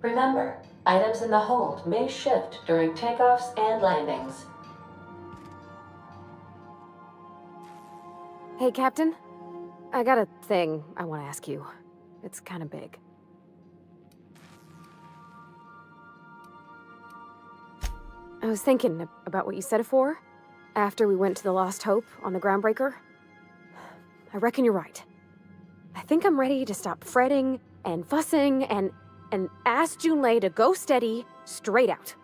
Remember, items in the hold may shift during takeoffs and landings. Hey, Captain. I got a thing I want to ask you. It's kind of big. I was thinking about what you said before, after we went to the Lost Hope on the Groundbreaker. I reckon you're right. I think I'm ready to stop fretting and fussing and ask Junlei to go steady, straight out.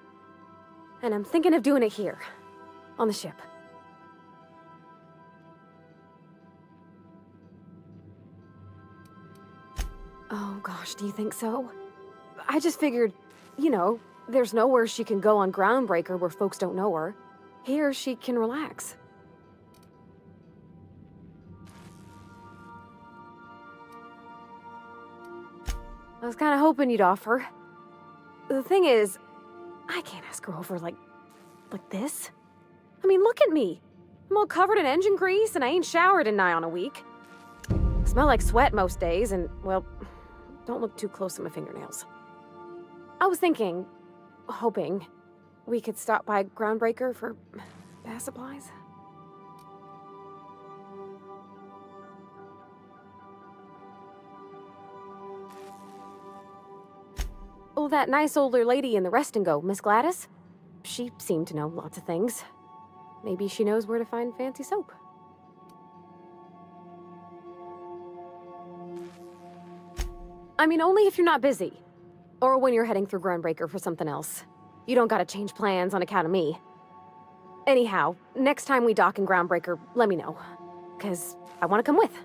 And I'm thinking of doing it here, on the ship. Oh gosh, do you think so? I just figured, you know, there's nowhere she can go on Groundbreaker where folks don't know her. Here she can relax. I was kind of hoping you'd offer. The thing is, I can't ask her over like this. I mean, look at me. I'm all covered in engine grease and I ain't showered in nigh on a week. Smell like sweat most days and, well, don't look too close at my fingernails. I was thinking, hoping, we could stop by Groundbreaker for bath supplies. Oh, that nice older lady in the rest and go, Miss Gladys? She seemed to know lots of things. Maybe she knows where to find fancy soap. I mean, only if you're not busy. Or when you're heading through Groundbreaker for something else. You don't gotta change plans on account of me. Anyhow, next time we dock in Groundbreaker, let me know. 'Cause I wanna come with.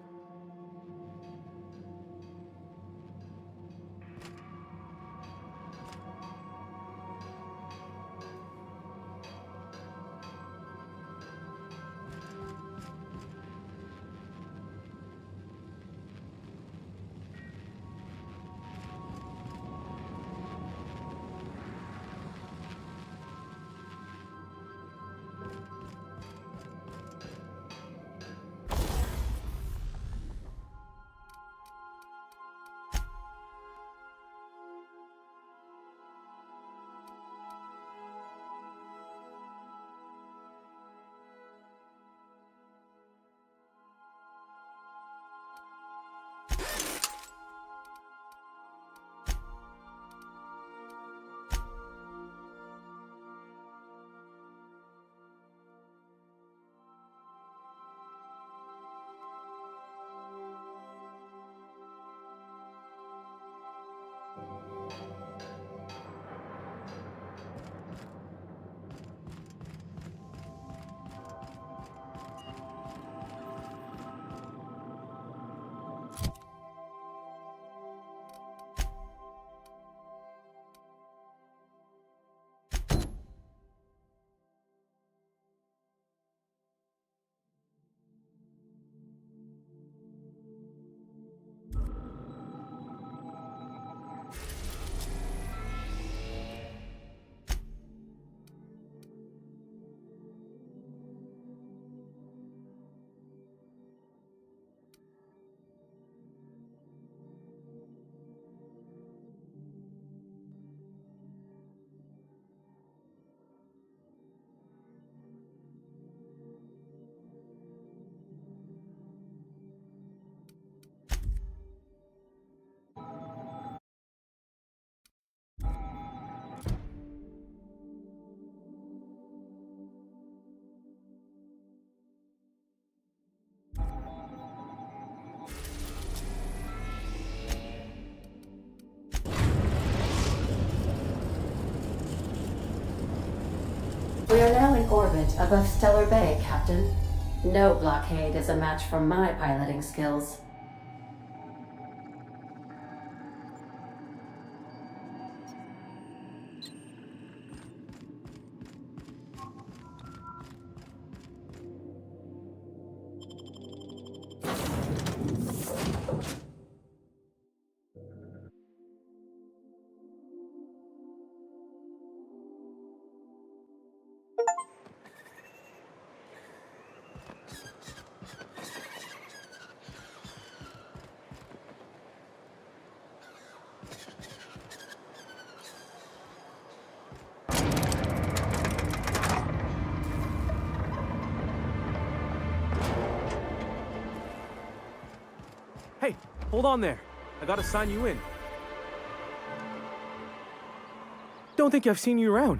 We are now in orbit above Stellar Bay, Captain. No blockade is a match for my piloting skills. hold on there. I gotta sign you in. Don't think I've seen you around.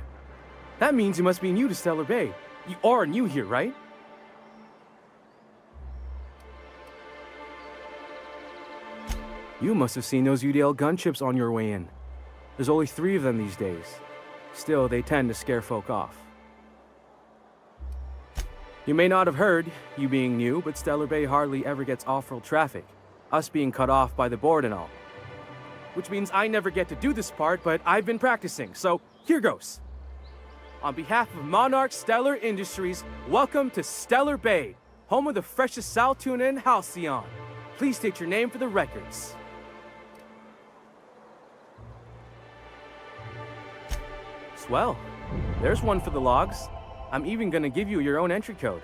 That means you must be new to Stellar Bay. You are new here, right? You must have seen those UDL gunships on your way in. There's only 3 of them these days. Still, they tend to scare folk off. You may not have heard, you being new, but Stellar Bay hardly ever gets off-road traffic. Us being cut off by the board and all. Which means I never get to do this part, but I've been practicing, so here goes. On behalf of Monarch Stellar Industries, welcome to Stellar Bay, home of the freshest sal tuna and halcyon. Please state your name for the records. Swell. There's one for the logs. I'm even gonna give you your own entry code.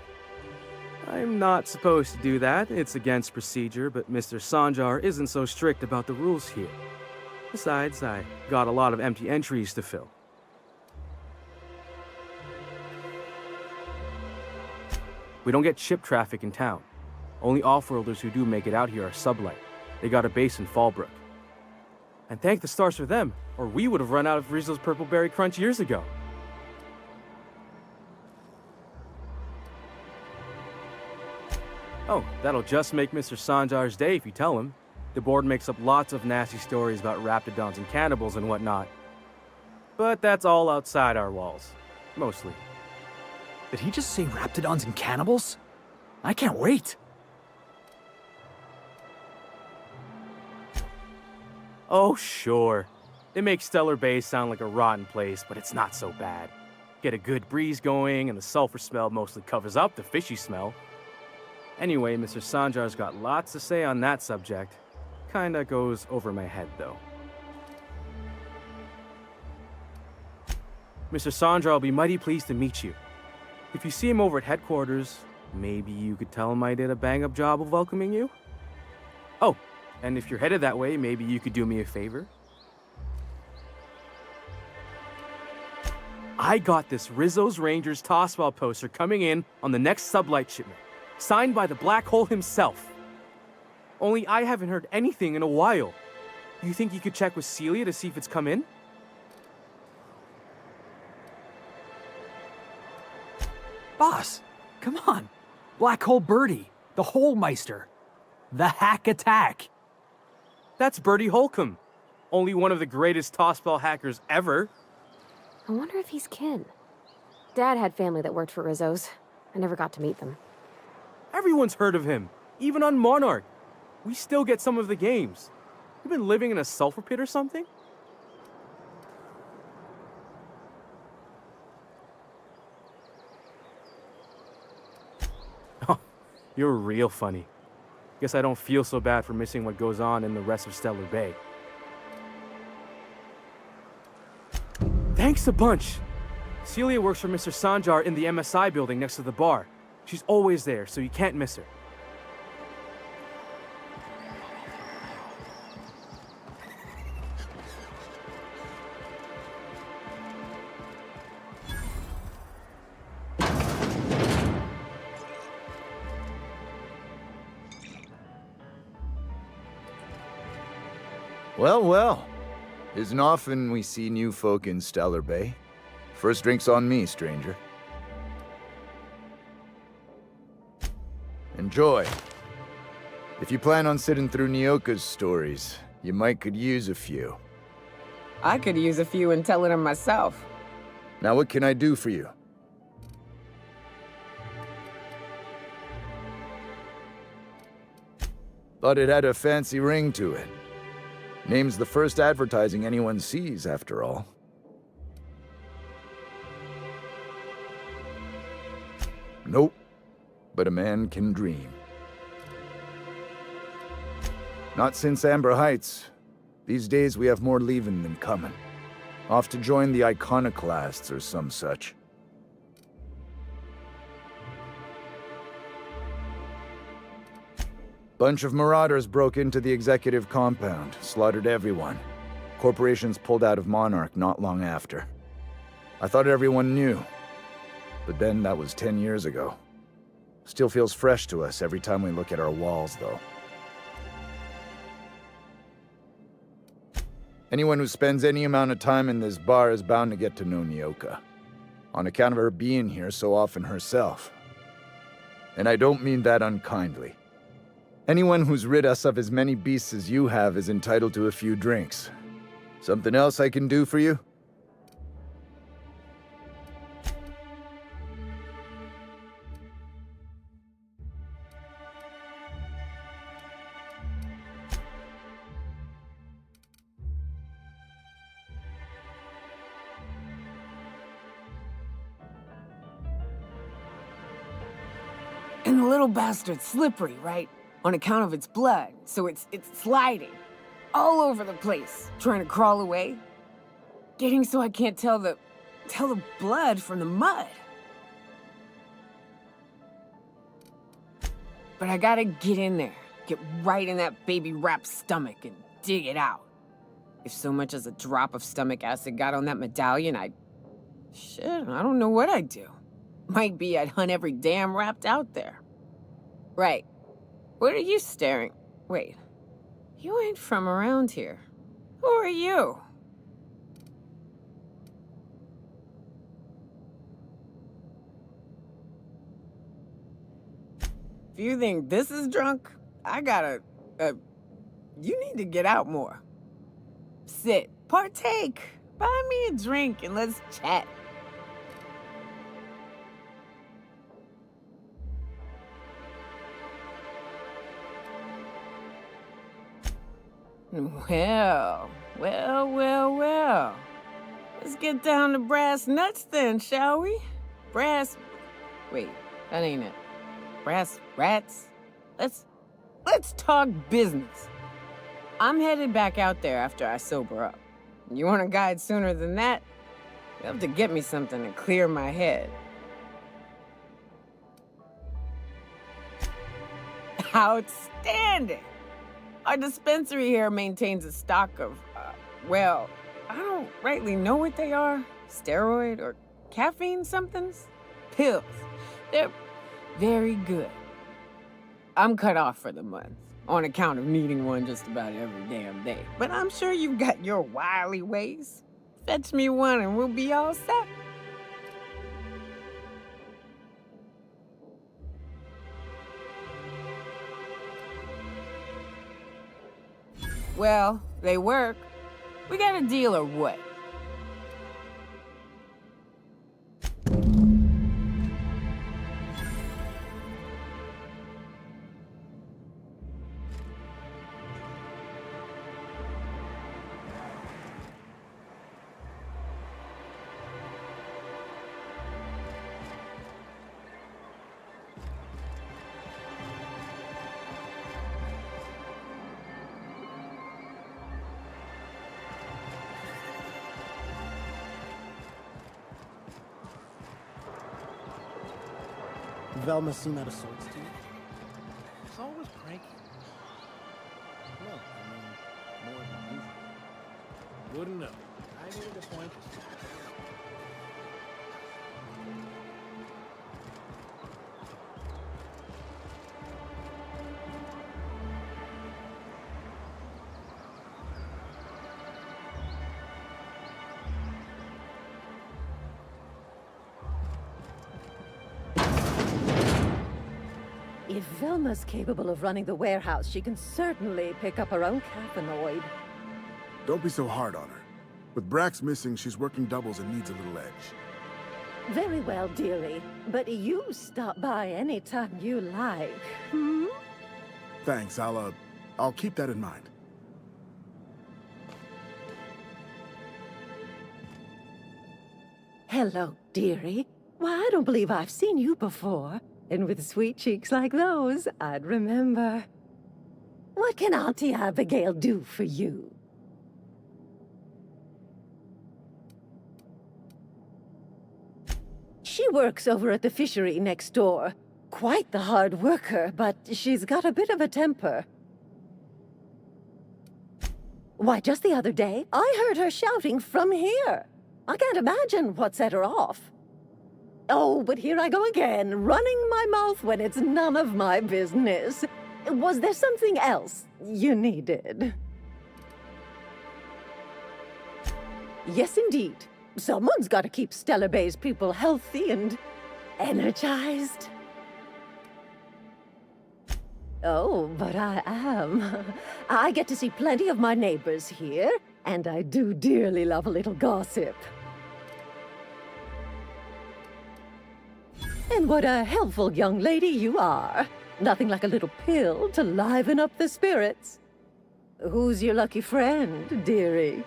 I'm not supposed to do that. It's against procedure, but Mr. Sanjar isn't so strict about the rules here. Besides, I got a lot of empty entries to fill. We don't get ship traffic in town. Only off-worlders who do make it out here are sublight. They got a base in Fallbrook. And thank the stars for them, or we would have run out of Rizzo's Purple Berry Crunch years ago. Oh, that'll just make Mr. Sanjar's day if you tell him. The board makes up lots of nasty stories about raptidons and cannibals and whatnot. But that's all outside our walls. Mostly. Did he just say raptidons and cannibals? I can't wait. Oh, sure. They make Stellar Bay sound like a rotten place, but it's not so bad. Get a good breeze going, and the sulfur smell mostly covers up the fishy smell. Anyway, Mr. Sanjar's got lots to say on that subject. Kinda goes over my head, though. Mr. Sanjar will be mighty pleased to meet you. If you see him over at headquarters, maybe you could tell him I did a bang-up job of welcoming you? Oh, and if you're headed that way, maybe you could do me a favor? I got this Rizzo's Rangers tossball poster coming in on the next sublight shipment, signed by the Black Hole himself. Only I haven't heard anything in a while. You think you could check with Celia to see if it's come in? Boss, come on. Black Hole Birdie, the Hole Meister, the Hack Attack. That's Bertie Holcomb, only one of the greatest tossball hackers ever. I wonder if he's kin. Dad had family that worked for Rizzo's. I never got to meet them. Everyone's heard of him, even on Monarch. We still get some of the games. You been living in a sulfur pit or something? Oh, you're real funny. Guess I don't feel so bad for missing what goes on in the rest of Stellar Bay. Thanks a bunch. Celia works for Mr. Sanjar in the MSI building next to the bar. She's always there, so you can't miss her. Well, well. Isn't often we see new folk in Stellar Bay. First drink's on me, stranger. Enjoy. If you plan on sitting through Nyoka's stories, you might could use a few. I could use a few and telling them myself. Now what can I do for you? Thought it had a fancy ring to it. Name's the first advertising anyone sees, after all. Nope, but a man can dream. Not since Amber Heights. These days we have more leaving than coming. Off to join the Iconoclasts or some such. Bunch of marauders broke into the executive compound, slaughtered everyone. Corporations pulled out of Monarch not long after. I thought everyone knew. But then that was 10 years ago. Still feels fresh to us every time we look at our walls, though. Anyone who spends any amount of time in this bar is bound to get to know Nyoka, on account of her being here so often herself. And I don't mean that unkindly. Anyone who's rid us of as many beasts as you have is entitled to a few drinks. Something else I can do for you? And the little bastard's slippery, right? On account of its blood, so it's sliding. All over the place, trying to crawl away. Getting so I can't tell the blood from the mud. But I gotta get in there, get right in that baby rap's stomach and dig it out. If so much as a drop of stomach acid got on that medallion, shit, I don't know what I'd do. Might be I'd hunt every damn rapt out there. Right. What are you staring? Wait. You ain't from around here. Who are you? If you think this is drunk, I gotta, you need to get out more. Sit, partake, buy me a drink and let's chat. Well. Let's get down to brass nuts then, shall we? Wait, that ain't it. Brass rats? Let's talk business. I'm headed back out there after I sober up. You want a guide sooner than that? You'll have to get me something to clear my head. Outstanding! Our dispensary here maintains a stock of, well, I don't rightly know what they are. Steroid or caffeine somethings? Pills. They're very good. I'm cut off for the month, on account of needing one just about every damn day. But I'm sure you've got your wily ways. Fetch me one and we'll be all set. Well, they work. We got a deal or what? Velma seem out of sorts to you? It's always cranky. No, I mean, more than usual. Wouldn't know. I needed a point. If Velma's capable of running the warehouse, she can certainly pick up her own caffeinoid. Don't be so hard on her. With Brax missing, she's working doubles and needs a little edge. Very well, dearie. But you stop by anytime you like, hmm? Thanks, I'll keep that in mind. Hello, dearie. Why, I don't believe I've seen you before. And with sweet cheeks like those, I'd remember. What can Auntie Abigail do for you? She works over at the fishery next door. Quite the hard worker, but she's got a bit of a temper. Why, just the other day, I heard her shouting from here. I can't imagine what set her off. Oh, but here I go again, running my mouth when it's none of my business. Was there something else you needed? Yes, indeed. Someone's got to keep Stellar Bay's people healthy and energized. Oh, but I am. I get to see plenty of my neighbors here, and I do dearly love a little gossip. And what a helpful young lady you are. Nothing like a little pill to liven up the spirits. Who's your lucky friend, dearie?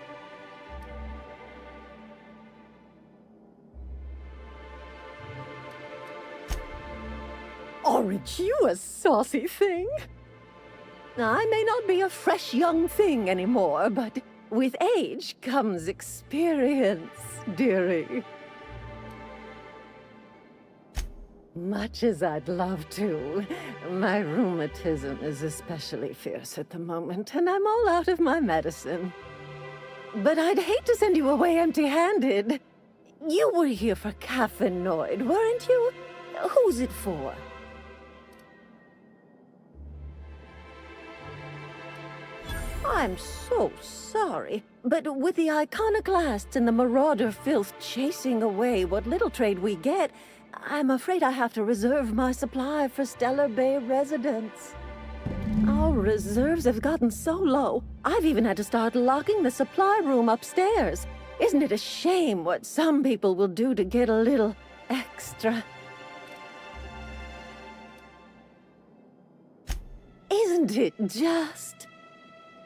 Aren't you a saucy thing? I may not be a fresh young thing anymore, but with age comes experience, dearie. Much as I'd love to, my rheumatism is especially fierce at the moment, and I'm all out of my medicine. But I'd hate to send you away empty-handed. You were here for Caffeinoid, weren't you? Who's it for? I'm so sorry, but with the iconoclasts and the marauder filth chasing away what little trade we get, I'm afraid I have to reserve my supply for Stellar Bay residents. Our reserves have gotten so low, I've even had to start locking the supply room upstairs. Isn't it a shame what some people will do to get a little extra? Isn't it just?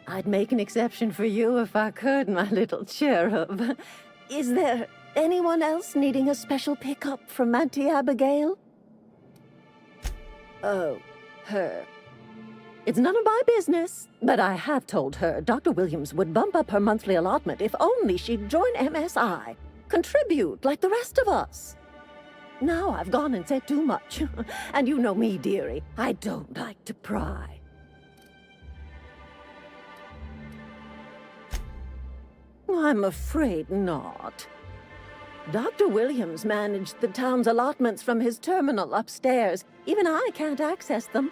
I'd make an exception for you if I could, my little cherub. Is there anyone else needing a special pickup from Auntie Abigail? Oh, her. It's none of my business, but I have told her Dr. Williams would bump up her monthly allotment if only she'd join MSI. Contribute like the rest of us. Now I've gone and said too much. And you know me, dearie. I don't like to pry. I'm afraid not. Dr. Williams managed the town's allotments from his terminal upstairs. Even I can't access them.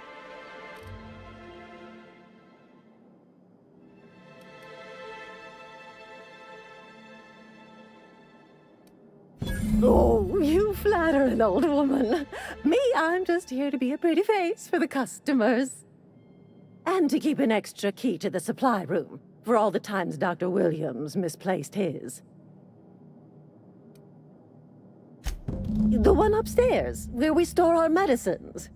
Oh, you flatter an old woman. Me, I'm just here to be a pretty face for the customers. And to keep an extra key to the supply room, for all the times Dr. Williams misplaced his. The one upstairs, where we store our medicines.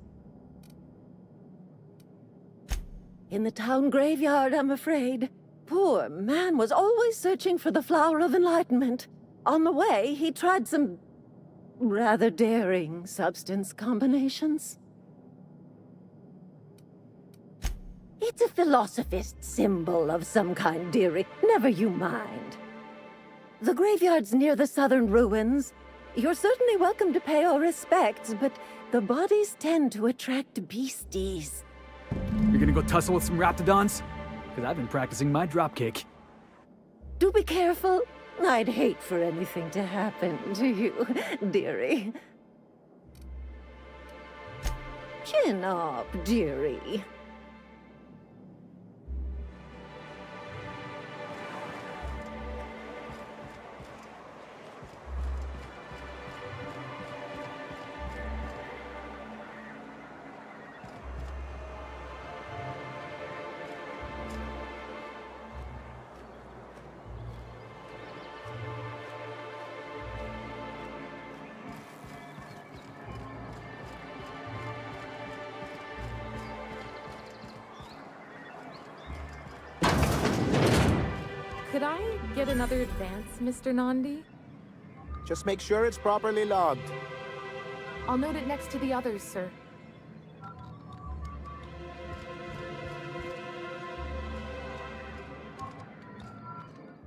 In the town graveyard, I'm afraid. Poor man was always searching for the Flower of Enlightenment. On the way, he tried some rather daring substance combinations. It's a philosophist symbol of some kind, dearie. Never you mind. The graveyard's near the southern ruins. You're certainly welcome to pay our respects, but the bodies tend to attract beasties. You're gonna go tussle with some raptidons? Because I've been practicing my dropkick. Do be careful. I'd hate for anything to happen to you, dearie. Chin up, dearie. Could I get another advance, Mr. Nandi? Just make sure it's properly logged. I'll note it next to the others, sir.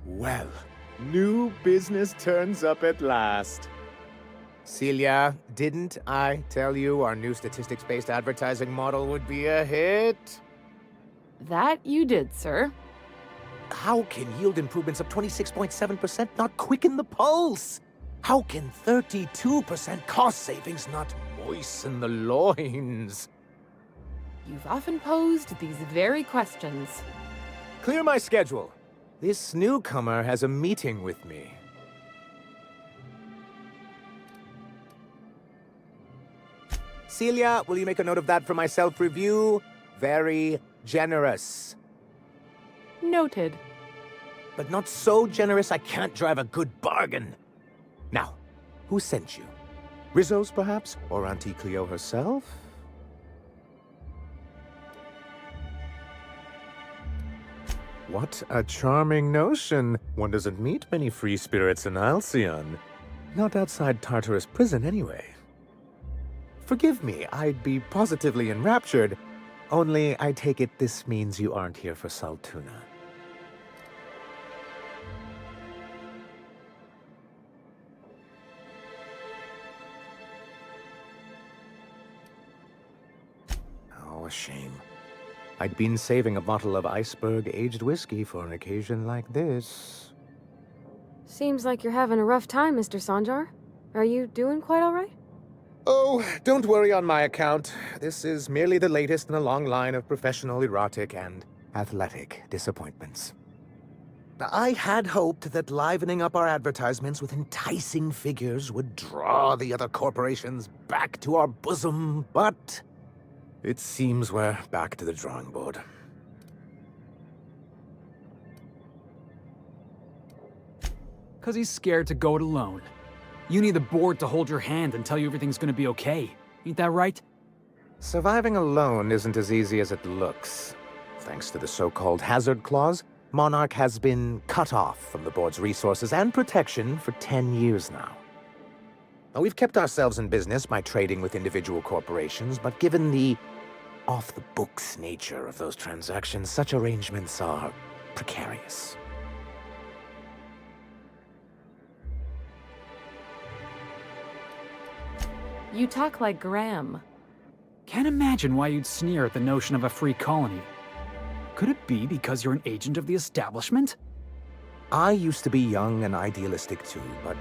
Well, new business turns up at last. Celia, didn't I tell you our new statistics-based advertising model would be a hit? That you did, sir. How can yield improvements of 26.7% not quicken the pulse? How can 32% cost savings not moisten the loins? You've often posed these very questions. Clear my schedule. This newcomer has a meeting with me. Celia, will you make a note of that for my self-review? Very generous. Noted. But not so generous I can't drive a good bargain. Now, who sent you? Rizzo's, perhaps? Or Auntie Cleo herself? What a charming notion. One doesn't meet many free spirits in Halcyon. Not outside Tartarus prison, anyway. Forgive me, I'd be positively enraptured. Only, I take it this means you aren't here for Saltuna. Oh, a shame. I'd been saving a bottle of iceberg-aged whiskey for an occasion like this. Seems like you're having a rough time, Mr. Sanjar. Are you doing quite all right? Oh, don't worry on my account. This is merely the latest in a long line of professional erotic and athletic disappointments. I had hoped that livening up our advertisements with enticing figures would draw the other corporations back to our bosom, but it seems we're back to the drawing board. Because he's scared to go it alone. You need the board to hold your hand and tell you everything's gonna be okay. Ain't that right? Surviving alone isn't as easy as it looks. Thanks to the so-called hazard clause, Monarch has been cut off from the board's resources and protection for 10 years now. Now, we've kept ourselves in business by trading with individual corporations, but given the off-the-books nature of those transactions, such arrangements are precarious. You talk like Graham. Can't imagine why you'd sneer at the notion of a free colony. Could it be because you're an agent of the establishment? I used to be young and idealistic too, but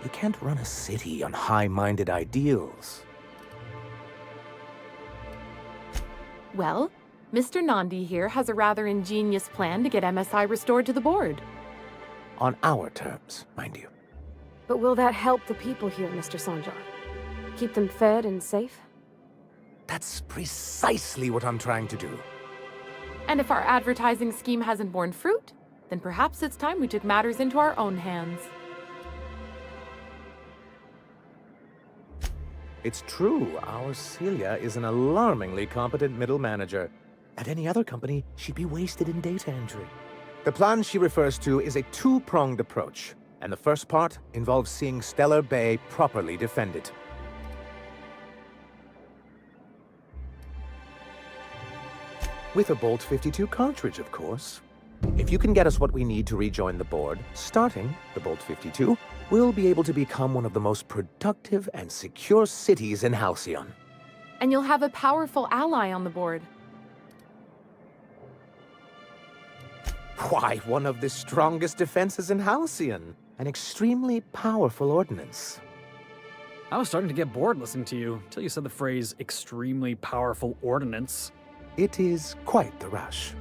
you can't run a city on high-minded ideals. Well, Mr. Nandi here has a rather ingenious plan to get MSI restored to the board. On our terms, mind you. But will that help the people here, Mr. Sanjar? Keep them fed and safe? That's precisely what I'm trying to do. And if our advertising scheme hasn't borne fruit, then perhaps it's time we took matters into our own hands. It's true, our Celia is an alarmingly competent middle manager. At any other company, she'd be wasted in data entry. The plan she refers to is a two-pronged approach, and the first part involves seeing Stellar Bay properly defended. With a Bolt 52 cartridge, of course. If you can get us what we need to rejoin the board, starting the Bolt 52, we'll be able to become one of the most productive and secure cities in Halcyon. And you'll have a powerful ally on the board. Why, one of the strongest defenses in Halcyon. An extremely powerful ordnance. I was starting to get bored listening to you, until you said the phrase, extremely powerful ordnance. It is quite the rush.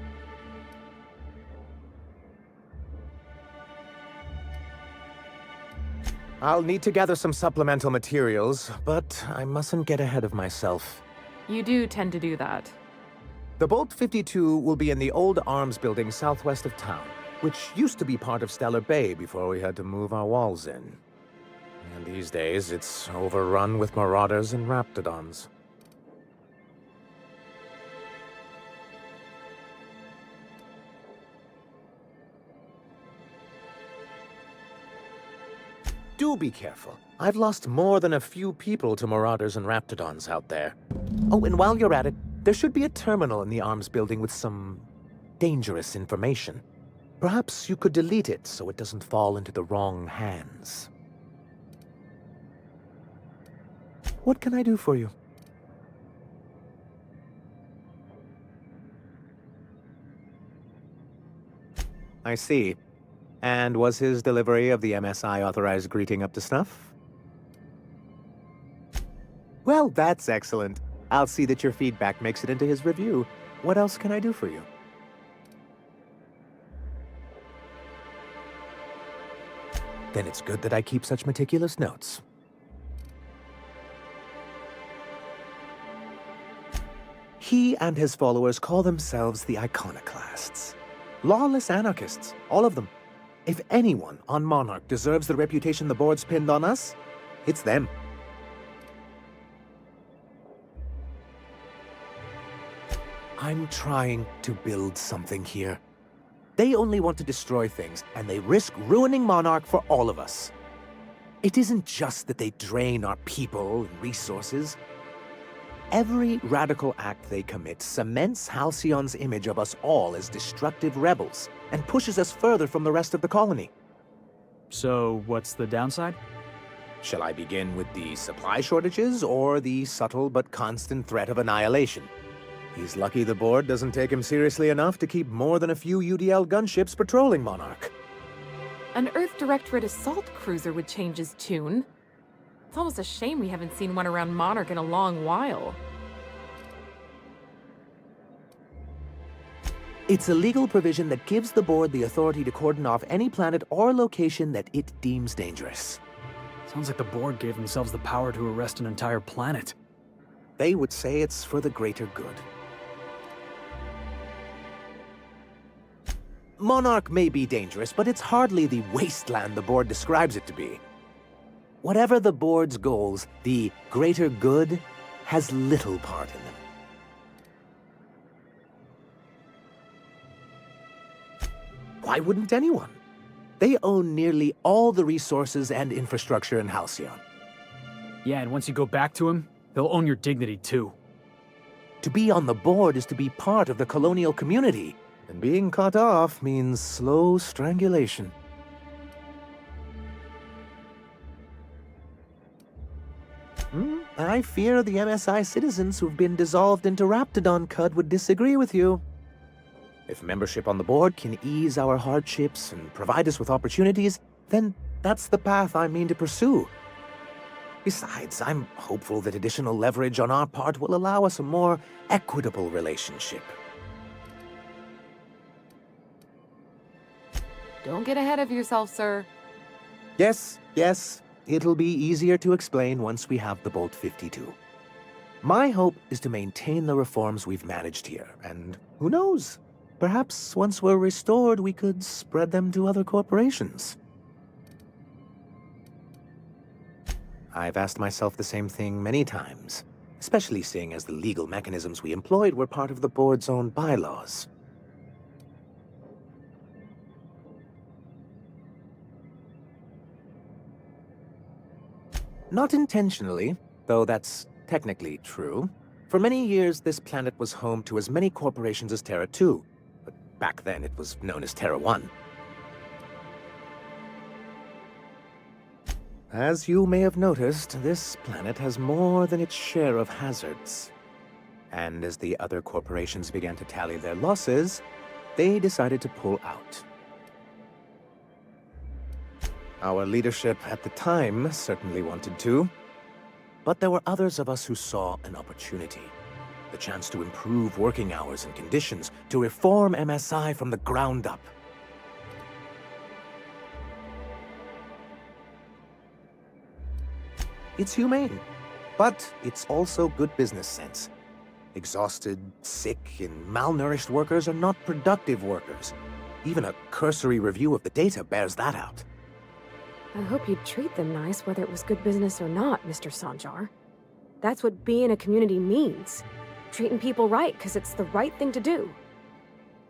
I'll need to gather some supplemental materials, but I mustn't get ahead of myself. You do tend to do that. The Bolt 52 will be in the old arms building southwest of town, which used to be part of Stellar Bay before we had to move our walls in. And these days, it's overrun with marauders and raptidons. Do be careful. I've lost more than a few people to marauders and raptidons out there. Oh, and while you're at it, there should be a terminal in the arms building with some dangerous information. Perhaps you could delete it so it doesn't fall into the wrong hands. What can I do for you? I see. And was his delivery of the MSI authorized greeting up to snuff? Well, that's excellent. I'll see that your feedback makes it into his review. What else can I do for you? Then it's good that I keep such meticulous notes. He and his followers call themselves the Iconoclasts. Lawless anarchists, all of them. If anyone on Monarch deserves the reputation the board's pinned on us, it's them. I'm trying to build something here. They only want to destroy things, and they risk ruining Monarch for all of us. It isn't just that they drain our people and resources. Every radical act they commit cements Halcyon's image of us all as destructive rebels and pushes us further from the rest of the colony. So, what's the downside? Shall I begin with the supply shortages or the subtle but constant threat of annihilation? He's lucky the board doesn't take him seriously enough to keep more than a few UDL gunships patrolling Monarch. An Earth Directorate assault cruiser would change his tune. It's almost a shame we haven't seen one around Monarch in a long while. It's a legal provision that gives the board the authority to cordon off any planet or location that it deems dangerous. Sounds like the board gave themselves the power to arrest an entire planet. They would say it's for the greater good. Monarch may be dangerous, but it's hardly the wasteland the board describes it to be. Whatever the board's goals, the greater good has little part in them. Why wouldn't anyone? They own nearly all the resources and infrastructure in Halcyon. Yeah, and once you go back to him, they'll own your dignity too. To be on the board is to be part of the colonial community, and being cut off means slow strangulation. I fear the MSI citizens who've been dissolved into Raptidon Cud would disagree with you. If membership on the board can ease our hardships and provide us with opportunities, then that's the path I mean to pursue. Besides, I'm hopeful that additional leverage on our part will allow us a more equitable relationship. Don't get ahead of yourself, sir. Yes, it'll be easier to explain once we have the Bolt 52. My hope is to maintain the reforms we've managed here, and who knows? Perhaps once we're restored, we could spread them to other corporations. I've asked myself the same thing many times, especially seeing as the legal mechanisms we employed were part of the board's own bylaws. Not intentionally, though that's technically true. For many years, this planet was home to as many corporations as Terra 2, but back then it was known as Terra 1. As you may have noticed, this planet has more than its share of hazards. And as the other corporations began to tally their losses, they decided to pull out. Our leadership at the time certainly wanted to, but there were others of us who saw an opportunity. The chance to improve working hours and conditions, to reform MSI from the ground up. It's humane, but it's also good business sense. Exhausted, sick, and malnourished workers are not productive workers. Even a cursory review of the data bears that out. I hope you'd treat them nice, whether it was good business or not, Mr. Sanjar. That's what being a community means. Treating people right, because it's the right thing to do.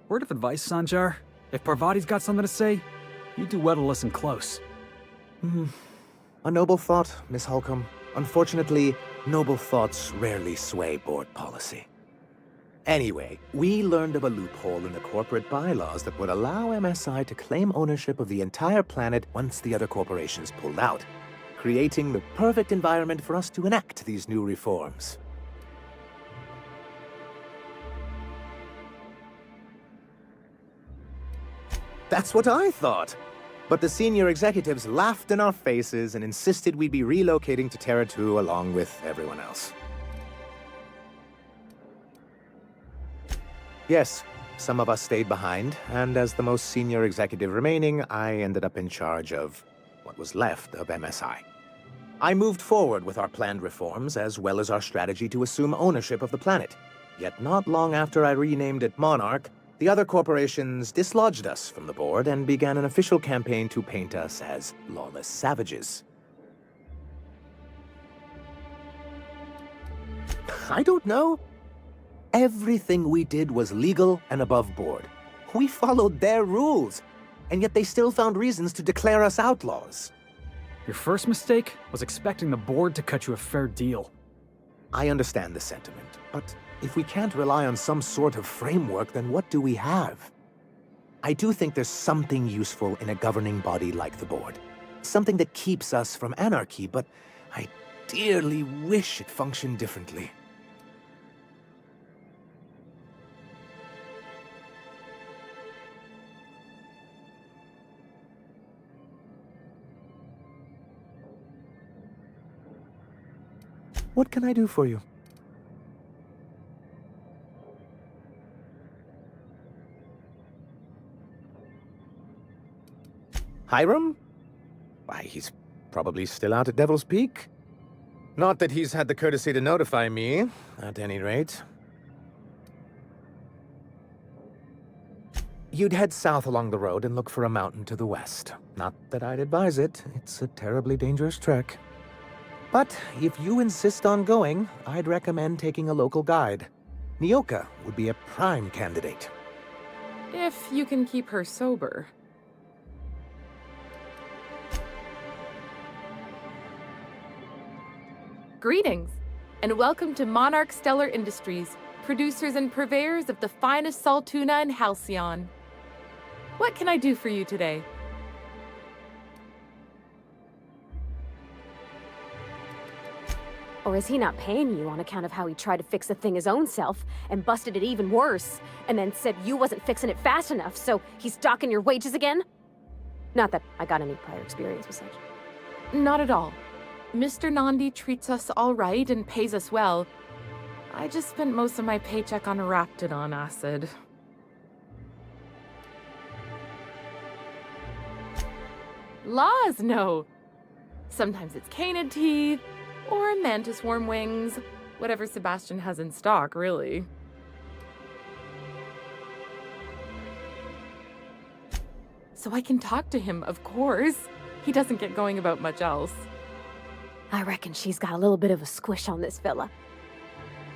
Word of advice, Sanjar. If Parvati's got something to say, you do well to listen close. A noble thought, Miss Holcomb. Unfortunately, noble thoughts rarely sway board policy. Anyway, we learned of a loophole in the corporate bylaws that would allow MSI to claim ownership of the entire planet once the other corporations pulled out, creating the perfect environment for us to enact these new reforms. That's what I thought. But the senior executives laughed in our faces and insisted we'd be relocating to Terra 2 along with everyone else. Yes, some of us stayed behind, and as the most senior executive remaining, I ended up in charge of what was left of MSI. I moved forward with our planned reforms as well as our strategy to assume ownership of the planet. Yet not long after I renamed it Monarch, the other corporations dislodged us from the board and began an official campaign to paint us as lawless savages. I don't know. Everything we did was legal and above board. We followed their rules, and yet they still found reasons to declare us outlaws. Your first mistake was expecting the board to cut you a fair deal. I understand the sentiment, but if we can't rely on some sort of framework, then what do we have? I do think there's something useful in a governing body like the board. Something that keeps us from anarchy, but I dearly wish it functioned differently. What can I do for you? Hiram? Why, he's probably still out at Devil's Peak. Not that he's had the courtesy to notify me, at any rate. You'd head south along the road and look for a mountain to the west. Not that I'd advise it. It's a terribly dangerous trek. But if you insist on going, I'd recommend taking a local guide. Nyoka would be a prime candidate. If you can keep her sober. Greetings, and welcome to Monarch Stellar Industries, producers and purveyors of the finest salt tuna in Halcyon. What can I do for you today? Or is he not paying you on account of how he tried to fix the thing his own self and busted it even worse, and then said you wasn't fixing it fast enough, so he's docking your wages again? Not that I got any prior experience with such. Not at all. Mr. Nandi treats us all right and pays us well. I just spent most of my paycheck on Raptidon acid. Laws, no. Sometimes it's canid teeth, or mantis worm wings. Whatever Sebastian has in stock, really. So I can talk to him, of course. He doesn't get going about much else. I reckon she's got a little bit of a squish on this fella.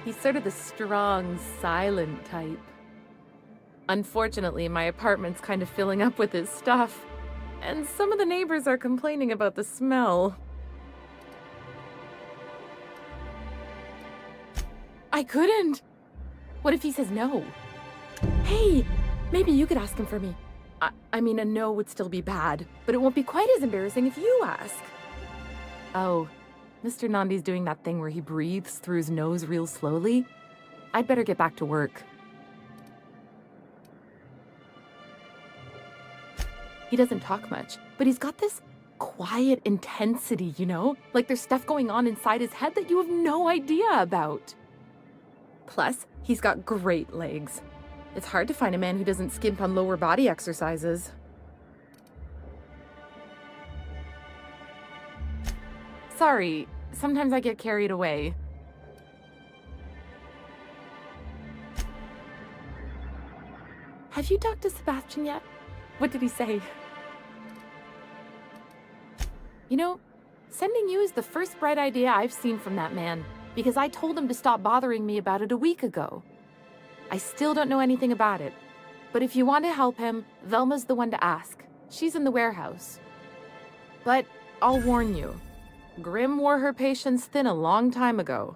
He's sort of the strong, silent type. Unfortunately, my apartment's kind of filling up with his stuff, and some of the neighbors are complaining about the smell. I couldn't! What if he says no? Hey, maybe you could ask him for me. I mean, a no would still be bad, but it won't be quite as embarrassing if you ask. Oh, Mr. Nandi's doing that thing where he breathes through his nose real slowly. I'd better get back to work. He doesn't talk much, but he's got this quiet intensity, you know? Like there's stuff going on inside his head that you have no idea about. Plus, he's got great legs. It's hard to find a man who doesn't skimp on lower body exercises. Sorry, sometimes I get carried away. Have you talked to Sebastian yet? What did he say? You know, sending you is the first bright idea I've seen from that man, because I told him to stop bothering me about it a week ago. I still don't know anything about it, but if you want to help him, Velma's the one to ask. She's in the warehouse. But I'll warn you, Grim wore her patience thin a long time ago.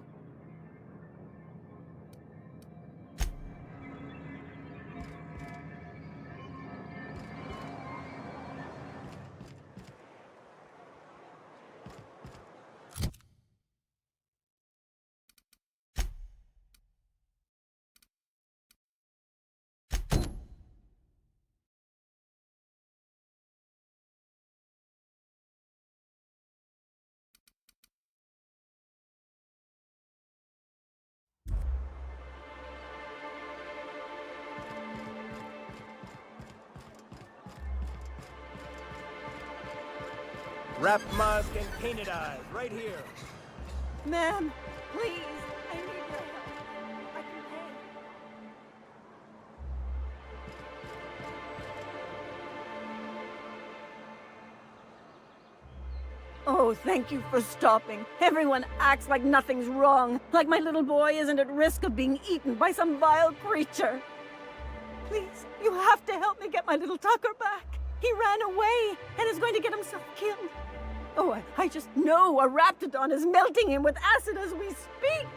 Wrap mask and painted eyes, right here. Ma'am, please, I need your help. I can pay. Oh, thank you for stopping. Everyone acts like nothing's wrong, like my little boy isn't at risk of being eaten by some vile creature. Please, you have to help me get my little Tucker back. He ran away and is going to get himself killed. Oh, I just know a raptidon is melting him with acid as we speak.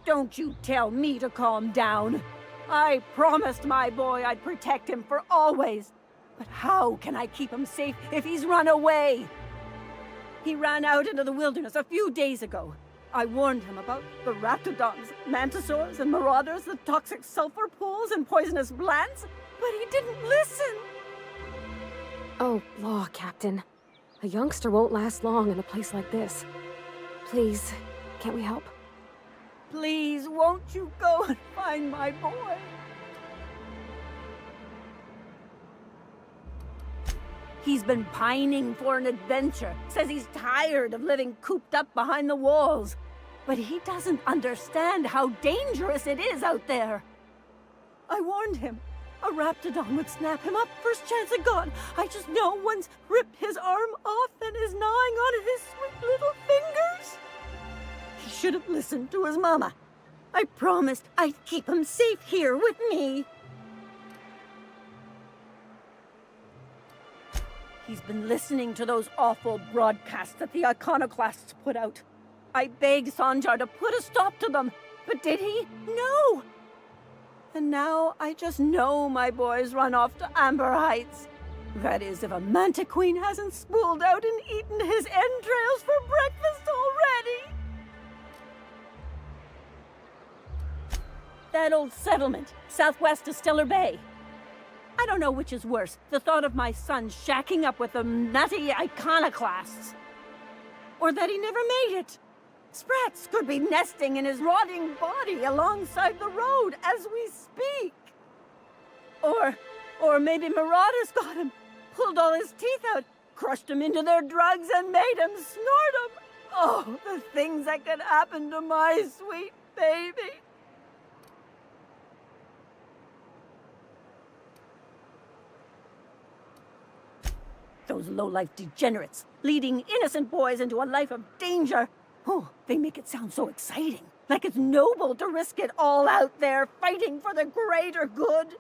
Don't you tell me to calm down. I promised my boy I'd protect him for always. But how can I keep him safe if he's run away? He ran out into the wilderness a few days ago. I warned him about the raptidons, mantisaurs, and marauders, the toxic sulfur pools, and poisonous plants, but he didn't listen. Oh, law, Captain. A youngster won't last long in a place like this. Please, can't we help? Please, won't you go and find my boy? He's been pining for an adventure. Says he's tired of living cooped up behind the walls. But he doesn't understand how dangerous it is out there. I warned him. A raptidon would snap him up first chance it got. I just know one's ripped his arm off and is gnawing on his sweet little fingers. He should have listened to his mama. I promised I'd keep him safe here with me. He's been listening to those awful broadcasts that the iconoclasts put out. I begged Sanjar to put a stop to them, but did he? No! And now I just know my boy's run off to Amber Heights. That is, if a manta queen hasn't spooled out and eaten his entrails for breakfast already. That old settlement, southwest of Stellar Bay. I don't know which is worse, the thought of my son shacking up with them nutty iconoclasts, or that he never made it. Sprats could be nesting in his rotting body alongside the road as we speak. Or maybe marauders got him, pulled all his teeth out, crushed him into their drugs and made him snort them. Oh, the things that could happen to my sweet baby. Those low-life degenerates, leading innocent boys into a life of danger. Oh, they make it sound so exciting. Like it's noble to risk it all out there, fighting for the greater good.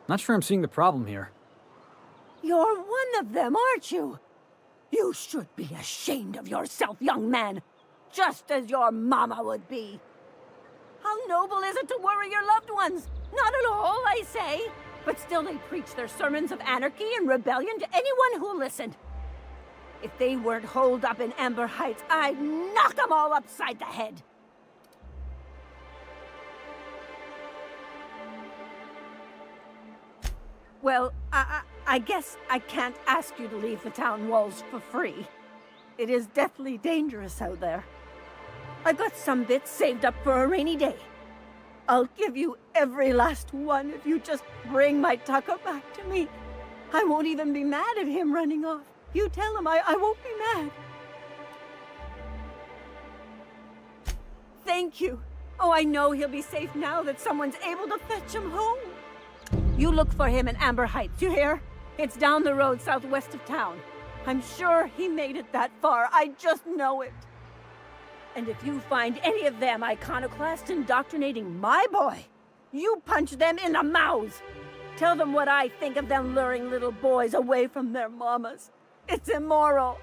Not sure I'm seeing the problem here. You're one of them, aren't you? You should be ashamed of yourself, young man. Just as your mama would be. How noble is it to worry your loved ones? Not at all, I say. But still they preach their sermons of anarchy and rebellion to anyone who listened. If they weren't holed up in Amber Heights, I'd knock them all upside the head. Well, I guess I can't ask you to leave the town walls for free. It is deathly dangerous out there. I've got some bits saved up for a rainy day. I'll give you every last one if you just bring my Tucker back to me. I won't even be mad at him running off. You tell him I won't be mad. Thank you. Oh, I know he'll be safe now that someone's able to fetch him home. You look for him in Amber Heights, you hear? It's down the road southwest of town. I'm sure he made it that far. I just know it. And if you find any of them iconoclasts indoctrinating my boy, you punch them in the mouths. Tell them what I think of them luring little boys away from their mamas. It's immoral.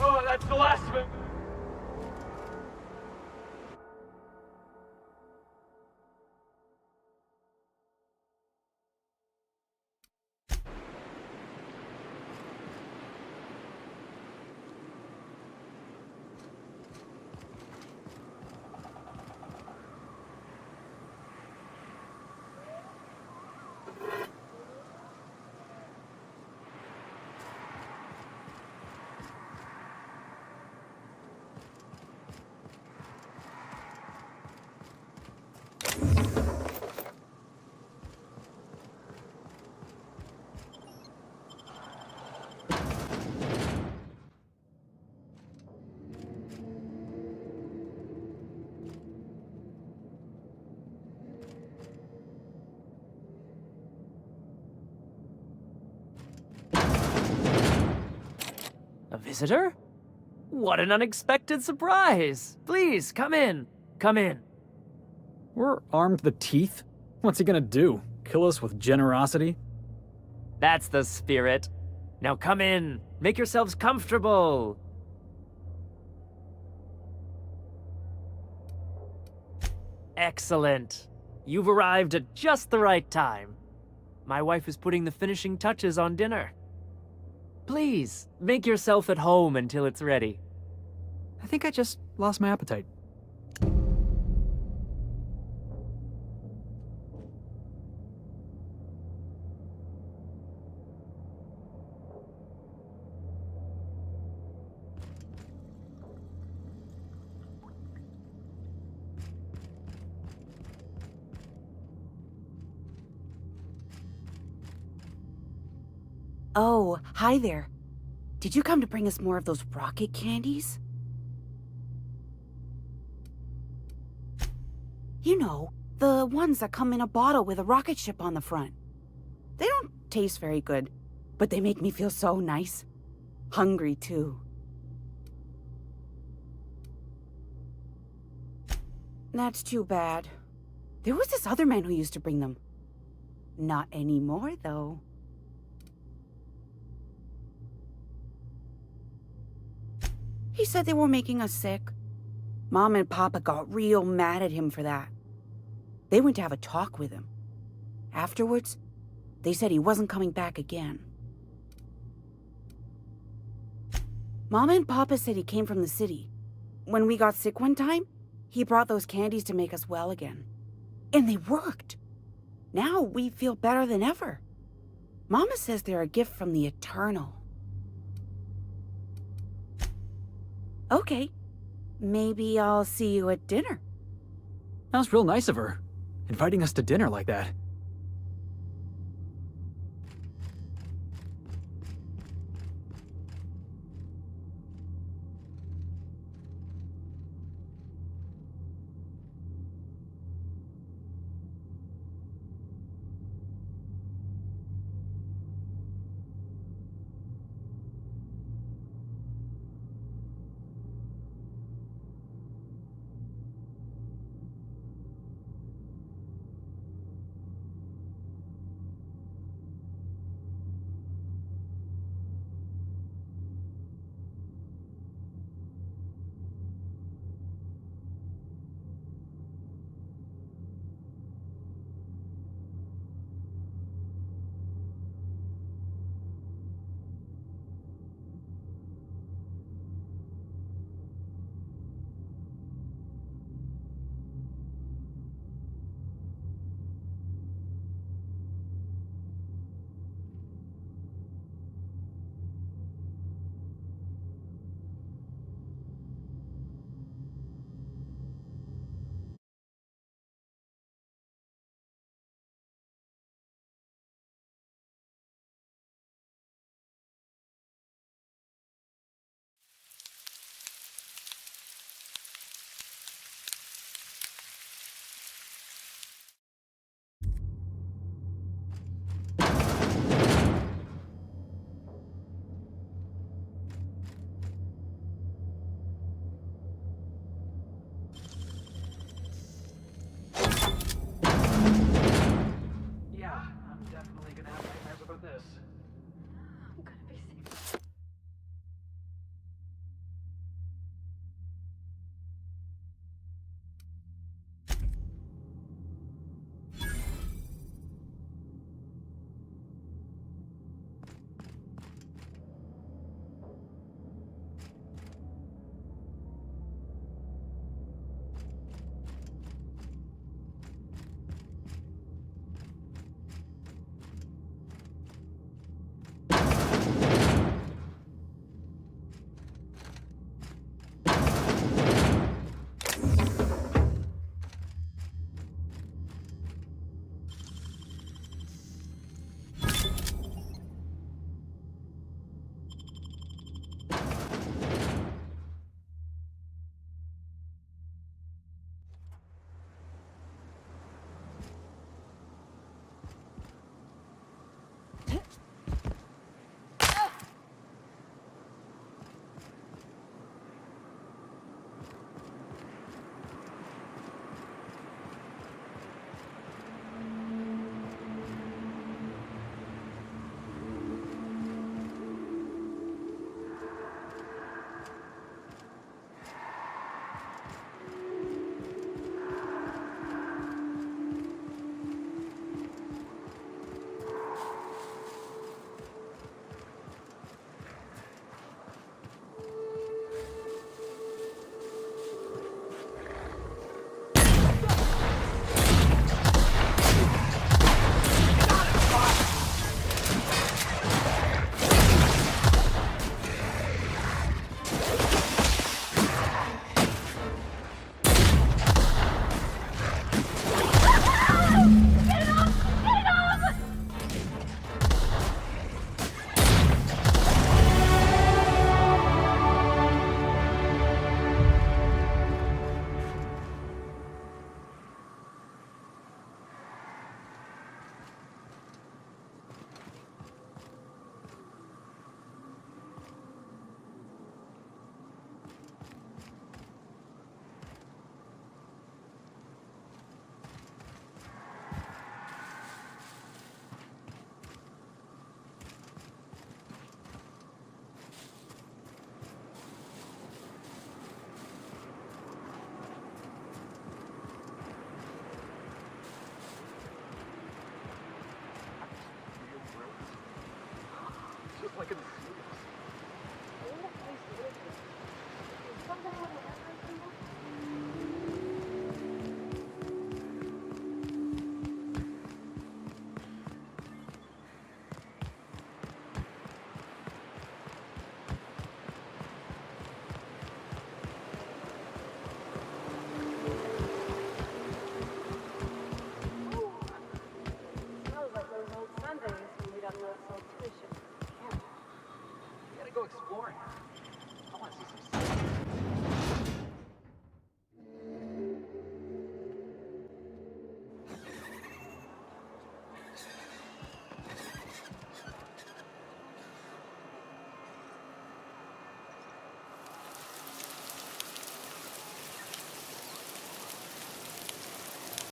Oh, that's the last of it. A visitor? What an unexpected surprise! Please, come in. Come in. We're armed to the teeth. What's he gonna do? Kill us with generosity? That's the spirit. Now come in. Make yourselves comfortable. Excellent. You've arrived at just the right time. My wife is putting the finishing touches on dinner. Please, make yourself at home until it's ready. I think I just lost my appetite. Oh, hi there. Did you come to bring us more of those rocket candies? You know, the ones that come in a bottle with a rocket ship on the front. They don't taste very good, but they make me feel so nice. Hungry, too. That's too bad. There was this other man who used to bring them. Not anymore, though. He said they were making us sick. Mom and Papa got real mad at him for that. They went to have a talk with him. Afterwards, they said he wasn't coming back again. Mama and Papa said he came from the city. When we got sick one time, he brought those candies to make us well again. And they worked. Now we feel better than ever. Mama says they're a gift from the Eternal. Okay. Maybe I'll see you at dinner. That was real nice of her, inviting us to dinner like that.